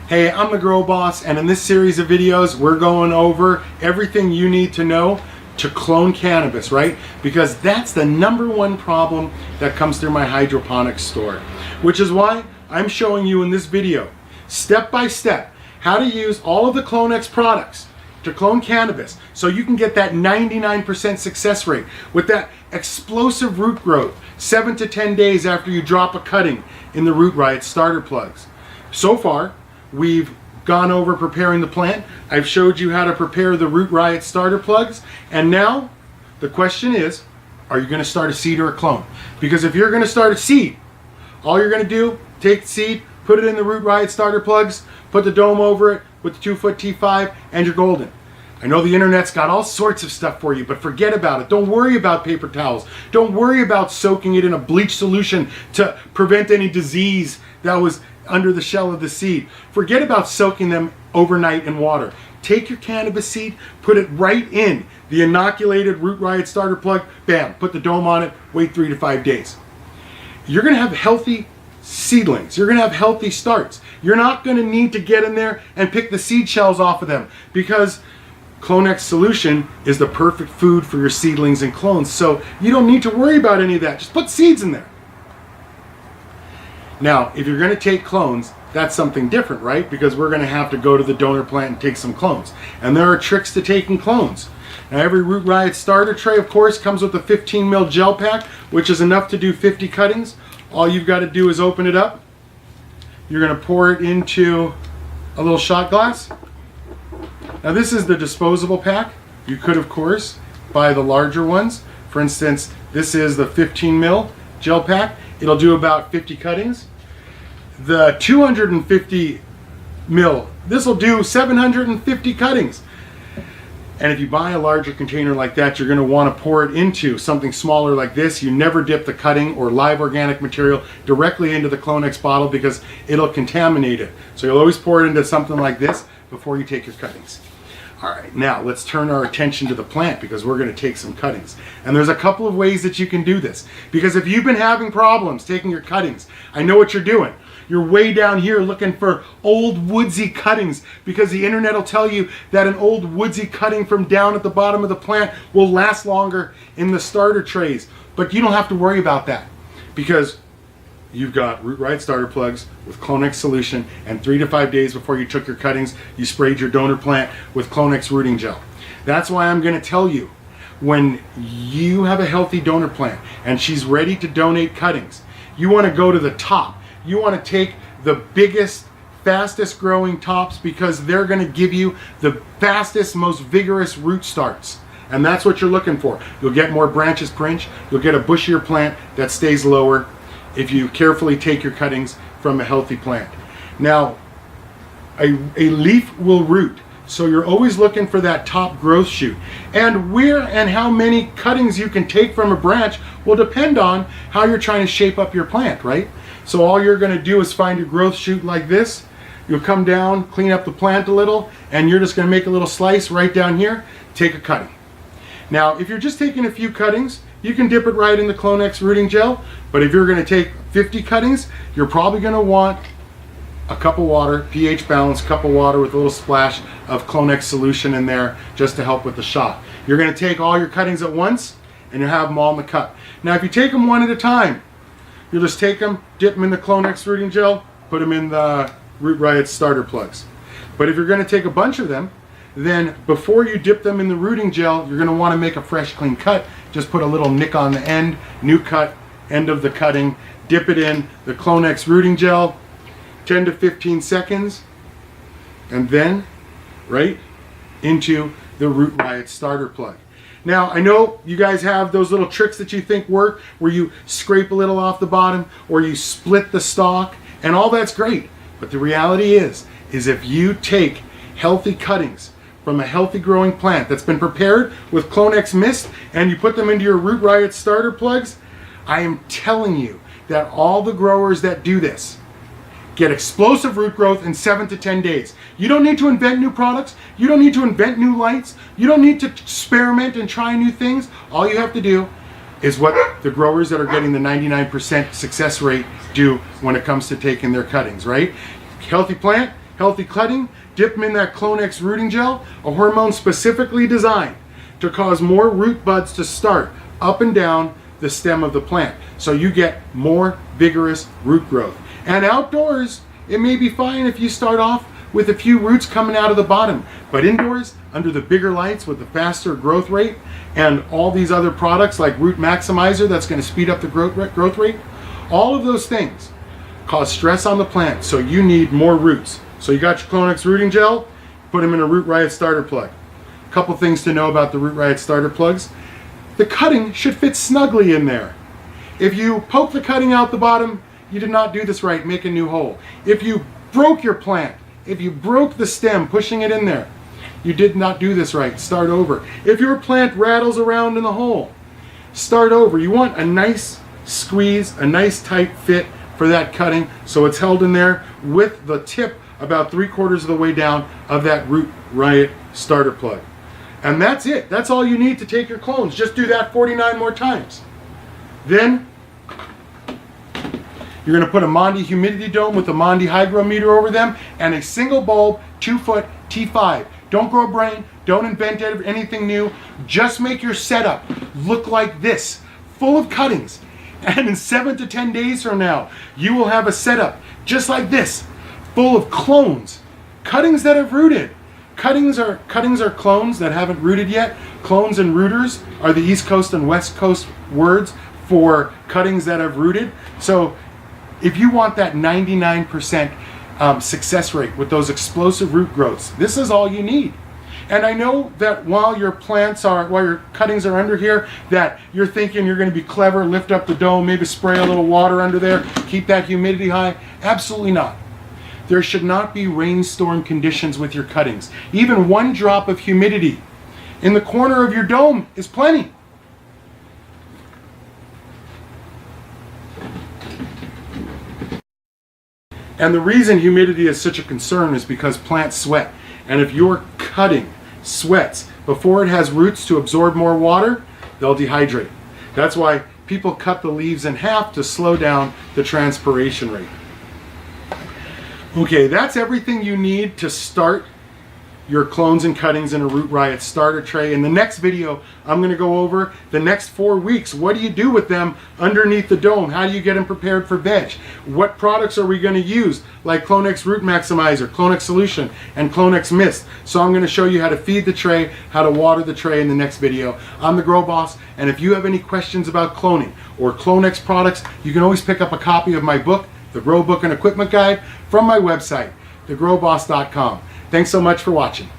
Hey, I'm the Grow Boss, and in this series of videos, we're going over everything you need to know to clone cannabis, right? Because that's the #1 problem that comes through my hydroponics store. Which is why I'm showing you in this video, step by step, how to use all of the Clonex products to clone cannabis so you can get that 99% success rate with that explosive root growth 7 to 10 days after you drop a cutting in the Root Riot starter plugs. So far, we've gone over preparing the plant. I've showed you how to prepare the Root Riot starter plugs. And now the question is, are you going to start a seed or a clone? Because if you're going to start a seed, all you're going to do, take the seed, put it in the Root Riot starter plugs, put the dome over it with the 2-foot T5, and you're golden. I know the internet's got all sorts of stuff for you, but forget about it. Don't worry about paper towels. Don't worry about soaking it in a bleach solution to prevent any disease that was under the shell of the seed. Forget about soaking them overnight in water. Take your cannabis seed, put it right in the inoculated Root Riot starter plug, bam, put the dome on it, wait 3 to 5 days. You're gonna have healthy seedlings. You're gonna have healthy starts. You're not gonna need to get in there and pick the seed shells off of them because Clonex solution is the perfect food for your seedlings and clones. So you don't need to worry about any of that. Just put seeds in there. Now, if you're going to take clones, that's something different, right? Because we're going to have to go to the donor plant and take some clones. And there are tricks to taking clones. Now, every Root Riot starter tray, of course, comes with a 15 ml gel pack, which is enough to do 50 cuttings. All you've got to do is open it up. You're going to pour it into a little shot glass. Now, this is the disposable pack. You could, of course, buy the larger ones. For instance, this is the 15 ml gel pack. It'll do about 50 cuttings. The 250 mil, this will do 750 cuttings. And if you buy a larger container like that, you're going to want to pour it into something smaller like this. You never dip the cutting or live organic material directly into the Clonex bottle because it'll contaminate it. So you'll always pour it into something like this before you take your cuttings. All right, now let's turn our attention to the plant because we're going to take some cuttings. And there's a couple of ways that you can do this. Because if you've been having problems taking your cuttings, I know what you're doing. You're way down here looking for old woodsy cuttings because the internet will tell you that an old woodsy cutting from down at the bottom of the plant will last longer in the starter trays. But you don't have to worry about that because you've got Root Riot starter plugs with Clonex solution, and 3 to 5 days before you took your cuttings, you sprayed your donor plant with Clonex rooting gel. That's why I'm going to tell you, when you have a healthy donor plant and she's ready to donate cuttings, you want to go to the top. You want to take the biggest, fastest growing tops because they're going to give you the fastest, most vigorous root starts. And that's what you're looking for. You'll get more branches per inch. You'll get a bushier plant that stays lower if you carefully take your cuttings from a healthy plant. Now, a leaf will root, so you're always looking for that top growth shoot. And where and how many cuttings you can take from a branch will depend on how you're trying to shape up your plant, right? So all you're going to do is find your growth shoot like this. You'll come down, clean up the plant a little, and you're just going to make a little slice right down here, take a cutting. Now, if you're just taking a few cuttings, you can dip it right in the Clonex rooting gel, but if you're going to take 50 cuttings, you're probably going to want a cup of water, pH balanced cup of water with a little splash of Clonex solution in there just to help with the shot. You're going to take all your cuttings at once and you have them all in the cup. Now, if you take them one at a time, you'll just take them, dip them in the Clonex rooting gel, put them in the Root Riot starter plugs. But if you're going to take a bunch of them, then before you dip them in the rooting gel, you're going to want to make a fresh, clean cut. Just put a little nick on the end, new cut, end of the cutting, dip it in the Clonex rooting gel, 10 to 15 seconds, and then right into the Root Riot starter plug. Now, I know you guys have those little tricks that you think work, where you scrape a little off the bottom, or you split the stalk, and all that's great. But the reality is if you take healthy cuttings from a healthy growing plant that's been prepared with Clonex mist and you put them into your Root Riot starter plugs, I am telling you that all the growers that do this get explosive root growth in 7 to 10 days. You don't need to invent new products. You don't need to invent new lights. You don't need to experiment and try new things. All you have to do is what the growers that are getting the 99% success rate do when it comes to taking their cuttings, right? Healthy plant, healthy cutting, dip them in that Clonex rooting gel, a hormone specifically designed to cause more root buds to start up and down the stem of the plant, so you get more vigorous root growth. And outdoors, it may be fine if you start off with a few roots coming out of the bottom, but indoors, under the bigger lights with the faster growth rate and all these other products like Root Maximizer that's going to speed up the growth rate, all of those things cause stress on the plant, so you need more roots. So you got your Clonex rooting gel, put them in a Root Riot starter plug. A couple things to know about the Root Riot starter plugs. The cutting should fit snugly in there. If you poke the cutting out the bottom, you did not do this right, make a new hole. If you broke your plant, if you broke the stem pushing it in there, you did not do this right, start over. If your plant rattles around in the hole, start over. You want a nice squeeze, a nice tight fit for that cutting, so it's held in there with the tip about 3/4 of the way down of that Root Riot starter plug. And that's it. That's all you need to take your clones. Just do that 49 more times. Then you're going to put a Mondi humidity dome with a Mondi hygrometer over them and a single bulb 2-foot T5. Don't grow brain, don't invent anything new. Just make your setup look like this, full of cuttings. And in 7 to 10 days from now, you will have a setup just like this, full of clones, cuttings that have rooted. Cuttings are clones that haven't rooted yet. Clones and rooters are the East Coast and West Coast words for cuttings that have rooted. So if you want that 99% success rate with those explosive root growths, this is all you need. And I know that while your cuttings are under here, that you're thinking you're going to be clever, lift up the dome, maybe spray a little water under there, keep that humidity high. Absolutely not. There should not be rainstorm conditions with your cuttings. Even 1 drop of humidity in the corner of your dome is plenty. And the reason humidity is such a concern is because plants sweat. And if your cutting sweats before it has roots to absorb more water, they'll dehydrate. That's why people cut the leaves in half to slow down the transpiration rate. Okay, that's everything you need to start your clones and cuttings in a Root Riot starter tray. In the next video, I'm going to go over the next 4 weeks. What do you do with them underneath the dome? How do you get them prepared for veg? What products are we going to use, like Clonex Root Maximizer, Clonex Solution, and Clonex Mist? So I'm going to show you how to feed the tray, how to water the tray in the next video. I'm the Grow Boss, and if you have any questions about cloning or Clonex products, you can always pick up a copy of my book, The Grow Book and Equipment Guide, from my website, thegrowboss.com. Thanks so much for watching.